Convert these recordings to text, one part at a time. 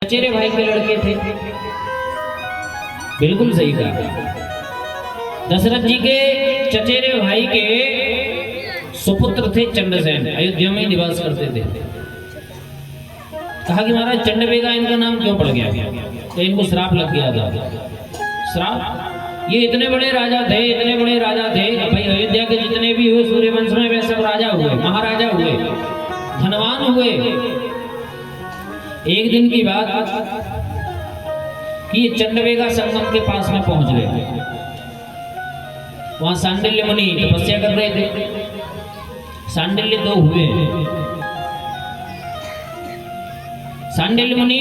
चचेरे भाई के लड़के थे। बिल्कुल सही कहा। दशरथ जी के चचेरे भाई के सुपुत्र थे चंद्रसेन, अयोध्या में निवास करते थे। कहा कि महाराज चंडवेगा इनका नाम क्यों पड़ गया? तो इनको श्राप लग गया था। श्राप? ये इतने बड़े राजा थे, इतने बड़े राजा थे। भाई अयोध्या के जितने भी हुए सूर्यवंश में वे सब राजा हुए, महाराजा हुए, धनवान हुए। एक दिन की बात कि चंडवेगा संगम के पास में पहुंच गए। वहां सांडिल्य मुनि तपस्या कर रहे थे। सांडिल्य दो हुए। सांडिल्य मुनि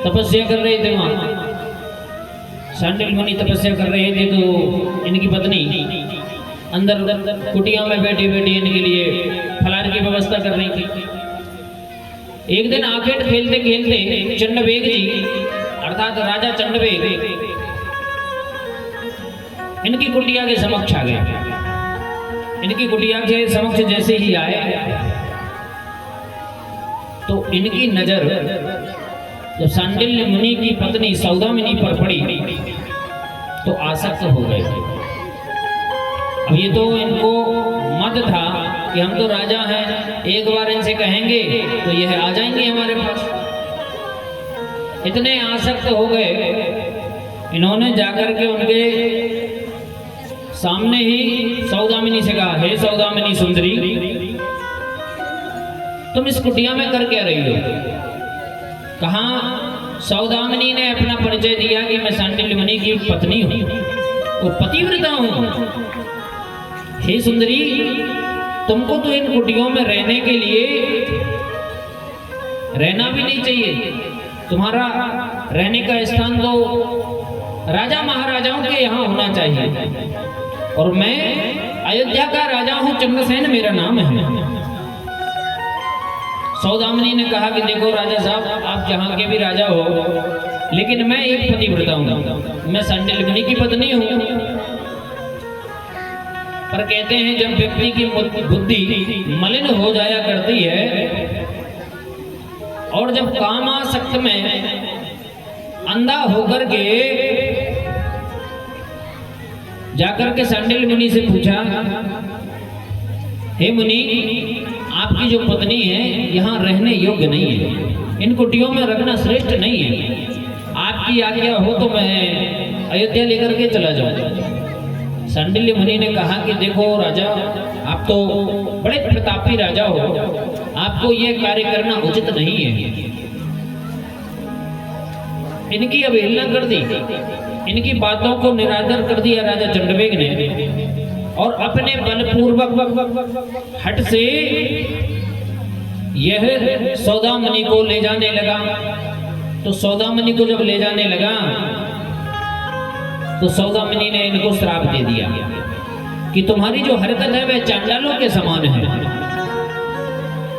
तपस्या कर रहे थे। वहां सांडिल्य मुनि तपस्या कर रहे थे तो इनकी पत्नी अंदर कुटिया में बैठी बैठी इनके लिए फलाहार की व्यवस्था कर रही थी। एक दिन आखेट खेलते खेलते चंडवेग जी अर्थात राजा चंडवेग इनकी कुटिया के समक्ष आ गए। इनकी कुटिया के समक्ष जैसे ही आए तो इनकी नजर जब सांडिल्य मुनि की पत्नी सौदामिनी पर पड़ी तो आसक्त हो गए। अब ये तो इनको मद था कि हम तो राजा हैं, एक बार इनसे कहेंगे तो यह आ जाएंगे हमारे पास। इतने आसक्त हो गए, इन्होंने जाकर के उनके सामने ही सौदामिनी से कहा, हे सौदामिनी सुंदरी, तुम इस कुटिया में कर क्या रही हो? कहा सौदामिनी ने अपना परिचय दिया कि मैं सांडिल्य मुनि की पत्नी हूं और पतिव्रता हूं। हे सुंदरी, तुमको तो इन कुटियों में रहने के लिए रहना भी नहीं चाहिए। तुम्हारा रहने का स्थान तो राजा महाराजाओं के यहाँ होना चाहिए और मैं अयोध्या का राजा हूं, चंद्रसेन मेरा नाम है। सौदामिनी ने कहा कि देखो राजा साहब, आप जहां के भी राजा हो, लेकिन मैं एक पतिव्रता हूं, मैं सांडिल्य मुनि की पत्नी हूं। पर कहते हैं जब व्यक्ति की बुद्धि मलिन हो जाया करती है और जब कामासक्त में अंधा होकर के जाकर के सांडिल्य मुनि से पूछा, हे मुनि, आपकी जो पत्नी है यहाँ रहने योग्य नहीं है, इन कुटियों में रखना श्रेष्ठ नहीं है। आपकी आज्ञा हो तो मैं अयोध्या लेकर के चला जाऊं। सांडिल्य मुनि ने कहा कि देखो राजा, आप तो बड़े प्रतापी राजा हो, आपको यह कार्य करना उचित नहीं है। इनकी अवहेलना कर दी, इनकी बातों को निरादर कर दिया राजा चंडवेग ने और अपने बलपूर्वक हट से यह सौदामिनी को ले जाने लगा। तो सौदामिनी को जब ले जाने लगा तो सौदामिनी ने इनको श्राप दे दिया कि तुम्हारी जो हरकत है वह चांडालों के समान है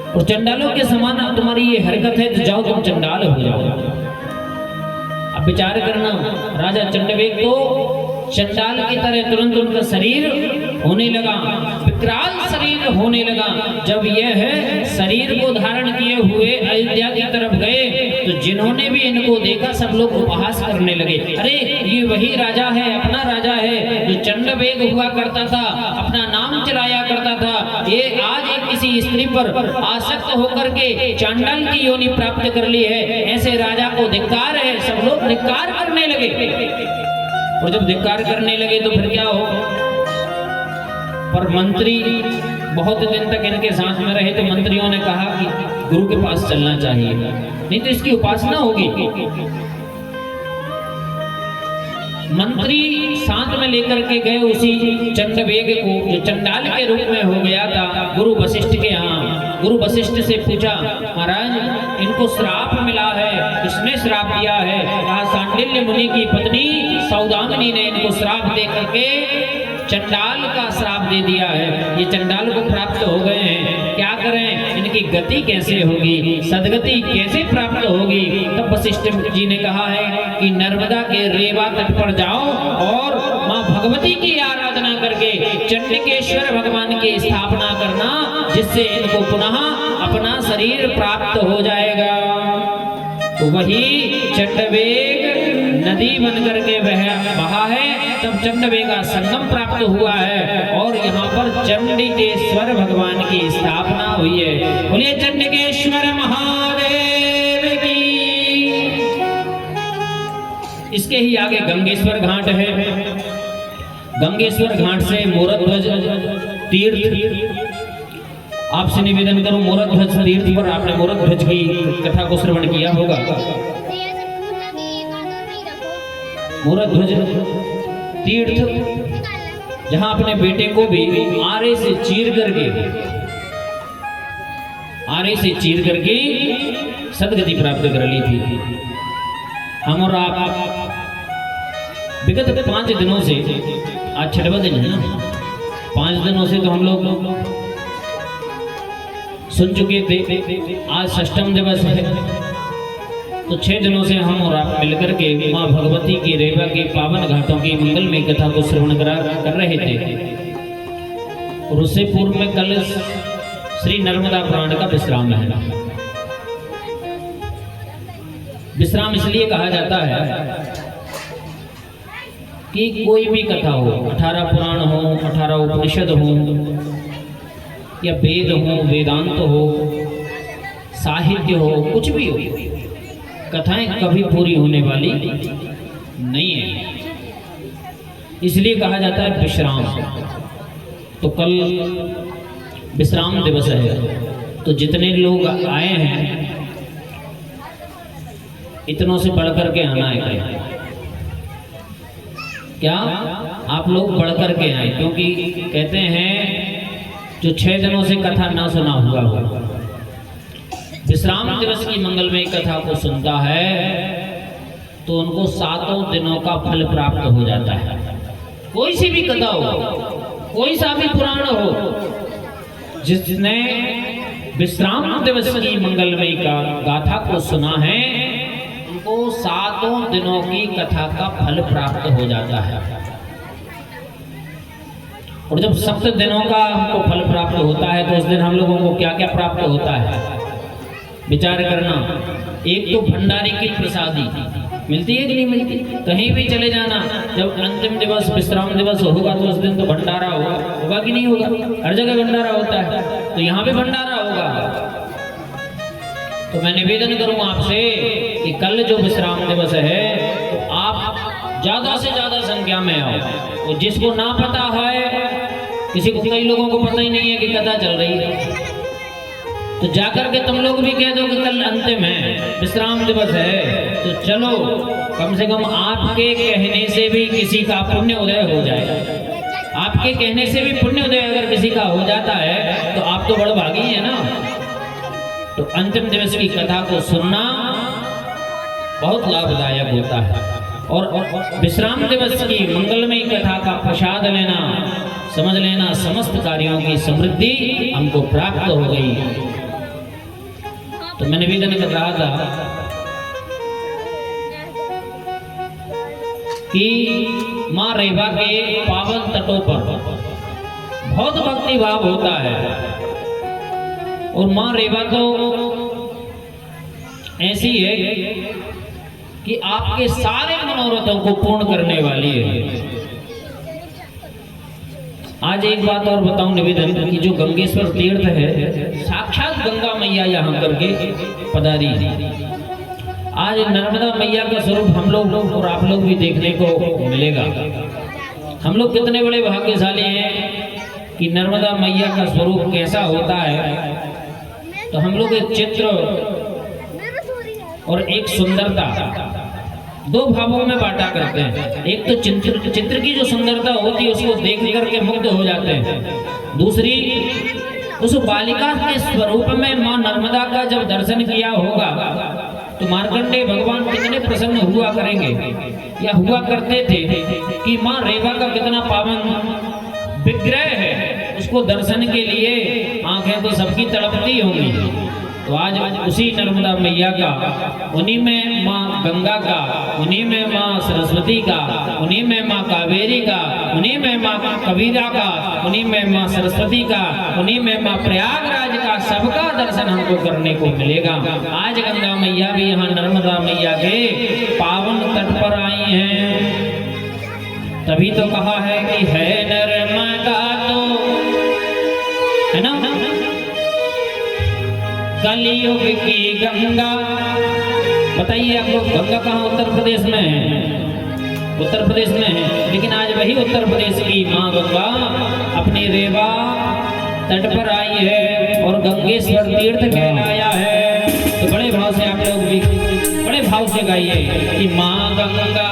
और चंडालों के समान तुम्हारी ये हरकत है, तो जाओ तुम चंडाल हो जाओ। अब विचार करना, राजा चंडवेग को चंडाल की तरह तुरंत उनका शरीर होने लगा, विकराल शरीर होने लगा। जब यह शरीर को धारण किए हुए अयोध्या की तरफ गए तो जिन्होंने भी इनको देखा सब लोग उपहास करने लगे। अरे ये वही राजा है, अपना राजा है जो चंडवेग हुआ करता था, अपना नाम चलाया करता था। ये आज एक किसी स्त्री पर आसक्त होकर के चांडाल की योनि प्राप्त कर ली है। ऐसे राजा को धिक्कार है। सब लोग धिक्कार करने लगे और जब धिक्कार करने लगे तो फिर क्या हो? पर मंत्री बहुत दिन तक इनके साथ में रहे तो मंत्रियों ने कहा कि गुरु के पास चलना चाहिए, नहीं तो इसकी उपासना होगी। मंत्री साथ में लेकर के गए उसी चंडवेग को जो चंडाल के रूप में हो गया था गुरु वशिष्ठ के यहाँ। गुरु वशिष्ठ से पूछा, महाराज इनको श्राप मिला है, किसने श्राप दिया है? कहा सांडिल्य मुनि की पत्नी सौदामिनी ने इनको श्राप दे करके चंडाल का श्राप दे दिया है। ये चंडाल को प्राप्त हो गए हैं, क्या करें? इनकी गति कैसे होगी, सदगति कैसे प्राप्त होगी? तब वशिष्ठ जी ने कहा है कि नर्मदा के रेवा तट पर जाओ और माँ भगवती की आराधना करके चंडिकेश्वर भगवान की स्थापना करना, जिससे इनको पुनः अपना शरीर प्राप्त हो जाएगा। तो वही चंडवेग नदी बन करके बहा है, तब चंडवेग का संगम प्राप्त हुआ है और यहाँ पर चंडिकेश्वर भगवान की स्थापना हुई है। बोलिए चंडिकेश्वर महादेव की। इसके ही आगे गंगेश्वर घाट है। गंगेश्वर घाट से मोरध्वज तीर्थ, आपसे निवेदन करूं, मोरध्वज तीर्थ पर आपने मोरध्वज की कथा को श्रवण किया होगा। मोरध्वज तीर्थ जहां अपने बेटे को भी आरे से चीर करके सदगति प्राप्त कर ली थी। हम और आप विगत 5 दिनों से, आज 6वां दिन है ना, 5 दिनों से तो हम लोग सुन चुके थे। आज 6वां दिवस है, तो 6 दिनों से हम और आप मिलकर के माँ भगवती की रेवा के पावन घाटों की मंगलमय कथा को श्रवण कर रहे थे। और उससे पूर्व में कल श्री नर्मदा पुराण का विश्राम है। विश्राम इसलिए कहा जाता है कि कोई भी कथा हो, 18 पुराण हो, 18 उपनिषद हो, या वेद हो, वेदांत हो, साहित्य हो, कुछ भी हो, कथाएं कभी पूरी होने वाली नहीं है। इसलिए कहा जाता है विश्राम। तो कल विश्राम दिवस है, तो जितने लोग आए हैं इतनों से बढ़कर के आना है। क्या आप लोग बढ़कर के आए, क्योंकि कहते हैं जो 6 दिनों से कथा ना सुना हुआ हो, विश्राम दिवस की मंगलमय कथा को सुनता है तो उनको 7 दिनों का फल प्राप्त हो जाता है। कोई सी भी कथा हो, कोई सा भी पुराण हो, जिसने विश्राम दिवस की मंगलमय का गाथा को सुना है, उनको 7 दिनों की कथा का फल प्राप्त हो जाता है। और जब 7 दिनों का हमको फल प्राप्त होता है तो उस दिन हम लोगों को क्या क्या प्राप्त होता है, विचार करना। एक तो भंडारी की प्रसादी मिलती है कि नहीं मिलती? कहीं भी चले जाना, जब अंतिम दिवस विश्राम दिवस होगा तो उस दिन तो भंडारा होगा कि नहीं होगा? हर जगह भंडारा होता है, तो यहाँ भी भंडारा होगा। तो मैं निवेदन करूंगा आपसे कि कल जो विश्राम दिवस है तो आप ज्यादा से ज्यादा संख्या में आओ। और जिसको ना पता है, किसी को, कई लोगों को पता ही नहीं है कि कथा चल रही है, तो जाकर के तुम लोग भी कह दो कि कल अंतिम है, विश्राम दिवस है, तो चलो कम से कम आपके कहने से भी किसी का पुण्य उदय हो जाए। आपके कहने से भी पुण्य उदय अगर किसी का हो जाता है तो आप तो बड़ भागी है ना। तो अंतिम दिवस की कथा को सुनना बहुत लाभदायक होता है। और विश्राम दिवस की मंगलमय कथा का प्रसाद लेना, समझ लेना समस्त कार्यों की समृद्धि हमको प्राप्त हो गई। तो मैं निवेदन कर रहा था कि माँ रेवा के पावन तटों पर बहुत भक्ति भाव होता है। और माँ रेवा तो ऐसी है कि आपके सारे मनोरथों को पूर्ण करने वाली है। आज एक बात और बताऊं निवेदन कि जो गंगेश्वर तीर्थ है, साक्षात गंगा मैया यहाँ करके पधारी। आज नर्मदा मैया का स्वरूप हम लोग और आप लोग भी देखने को मिलेगा। हम लोग कितने बड़े भाग्यशाली हैं कि नर्मदा मैया का स्वरूप कैसा होता है। तो हम लोग एक चित्र और एक सुंदरता, 2 भावों में बांटा करते हैं। एक तो चित्र की जो सुंदरता होती है उसको देख करके मुग्ध हो जाते हैं। दूसरी, उस बालिका के स्वरूप में माँ नर्मदा का जब दर्शन किया होगा तो मार्कंडेय भगवान कितने प्रसन्न हुआ करेंगे या हुआ करते थे कि माँ रेवा का कितना पावन विग्रह है, उसको दर्शन के लिए आंखें तो सबकी तड़पती होंगी। तो आज उसी नर्मदा मैया का, उन्हीं में माँ गंगा का, उन्हीं में माँ सरस्वती का, उन्हीं में माँ कावेरी का, उन्हीं में माँ कबीरा का, उन्हीं में माँ सरस्वती का, उन्हीं में माँ प्रयागराज का सबका दर्शन हमको करने को मिलेगा। आज गंगा मैया भी यहाँ नर्मदा मैया के पावन तट पर आई हैं। तभी तो कहा है कि है नर्मदा तो, है ना, कलयुग की गंगा। बताइए आप लोग, गंगा कहाँ उत्तर प्रदेश में है? उत्तर प्रदेश में है, लेकिन आज वही उत्तर प्रदेश की माँ गंगा अपनी रेवा तट पर आई है और गंगेश्वर तीर्थ कहलाया है। तो बड़े भाव से आप लोग भी बड़े भाव से गाइए कि माँ गंगा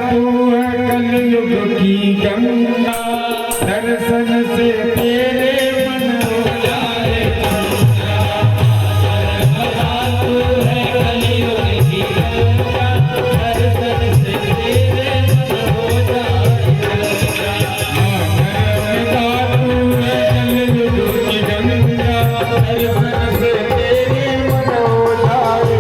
तू है कलयुग की गंगा, दर्शन से तेरे मन हो जाए। तू है कलयुग की गंगा, दर्शन से तेरे मन हो जाए। तू है कलयुग की गंगा, दर्शन से तेरे मन हो जाए।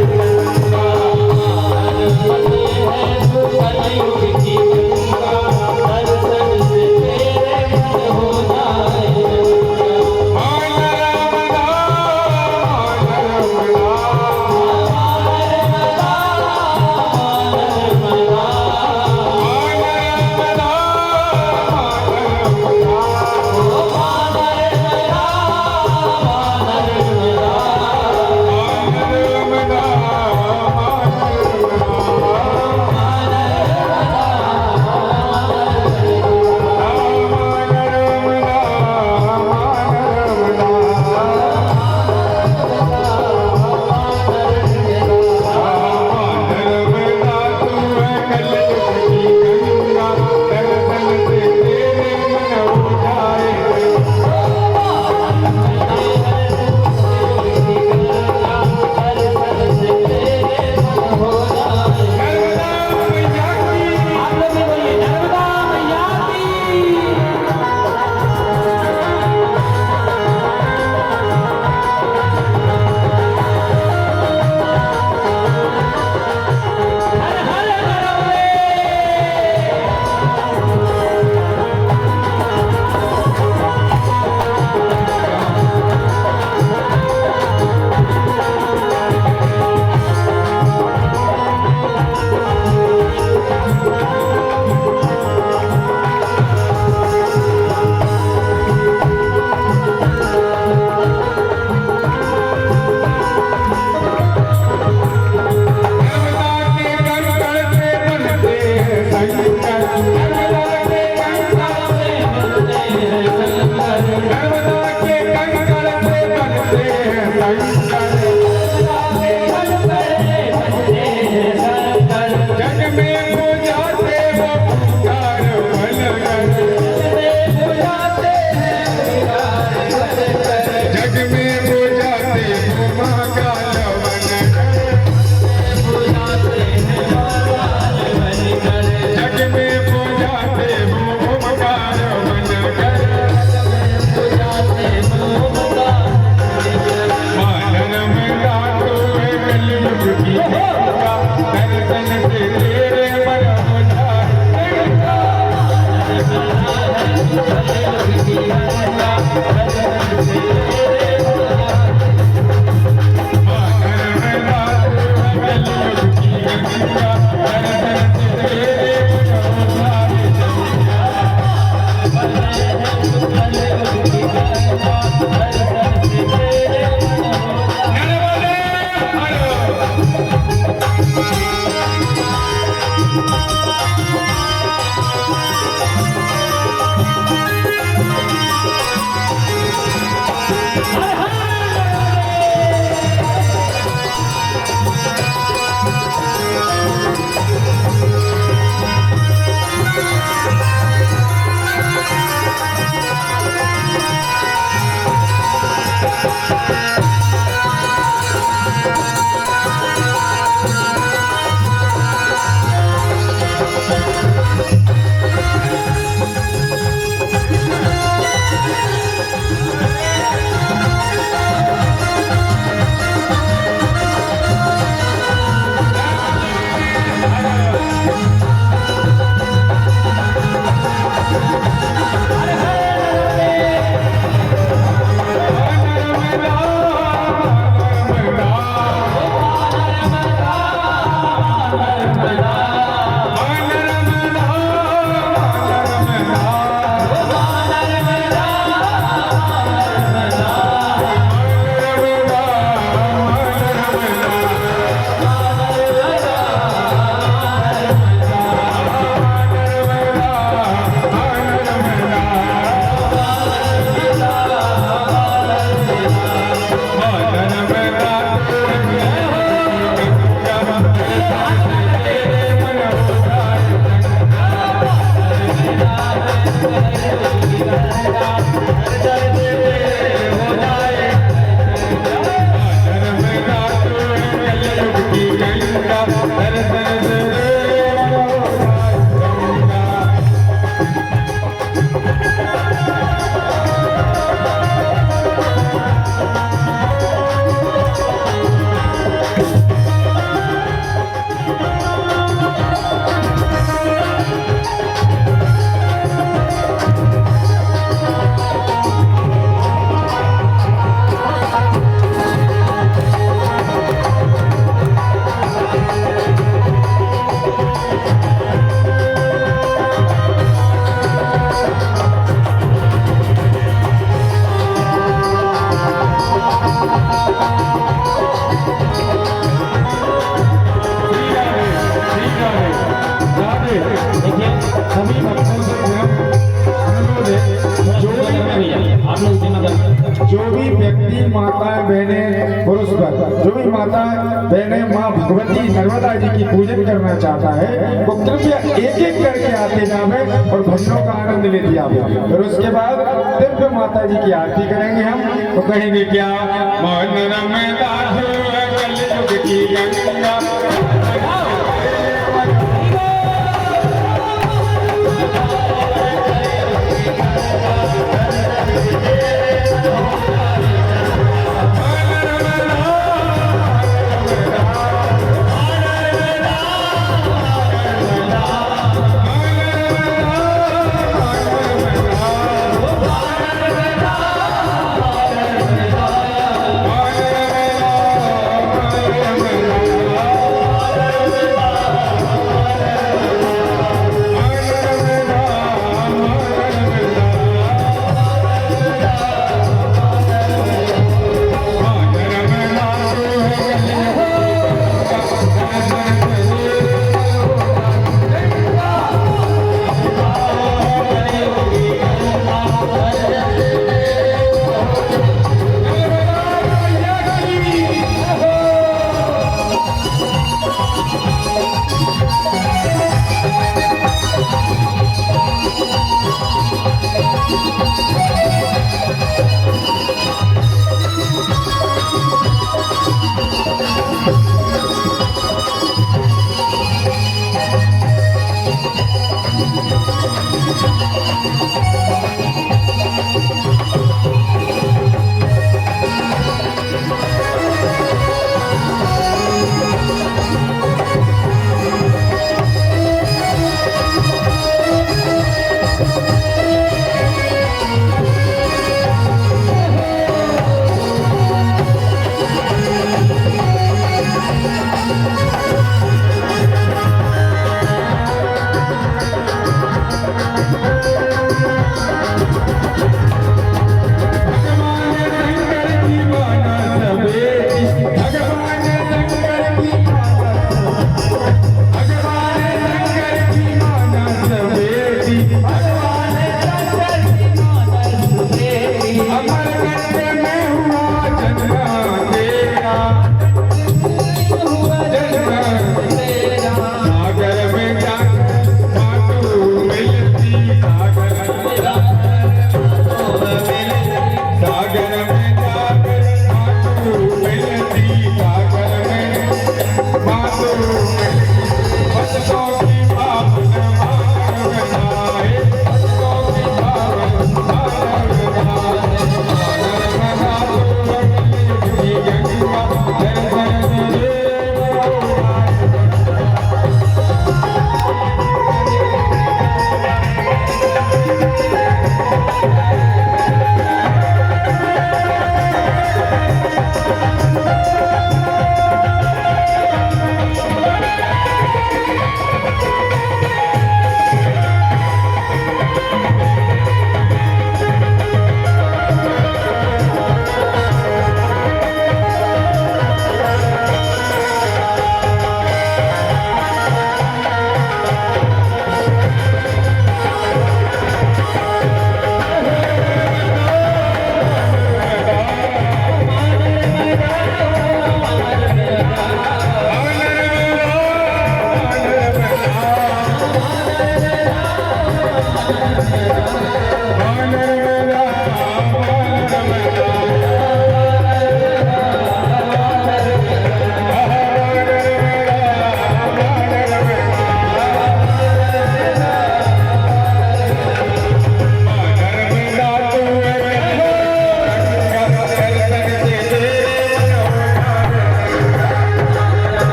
माताएं बहनें पुरुष वर्ग जो भी माता बहनें माँ भगवती नर्मदा जी की पूजन करना चाहता है वो कृपया एक एक करके आते जावे और भजनों का आनंद लेते आवे। फिर उसके बाद दिव्य माता जी की आरती करेंगे हम। तो कहेंगे क्या मन रमदास कलयुग की गंगा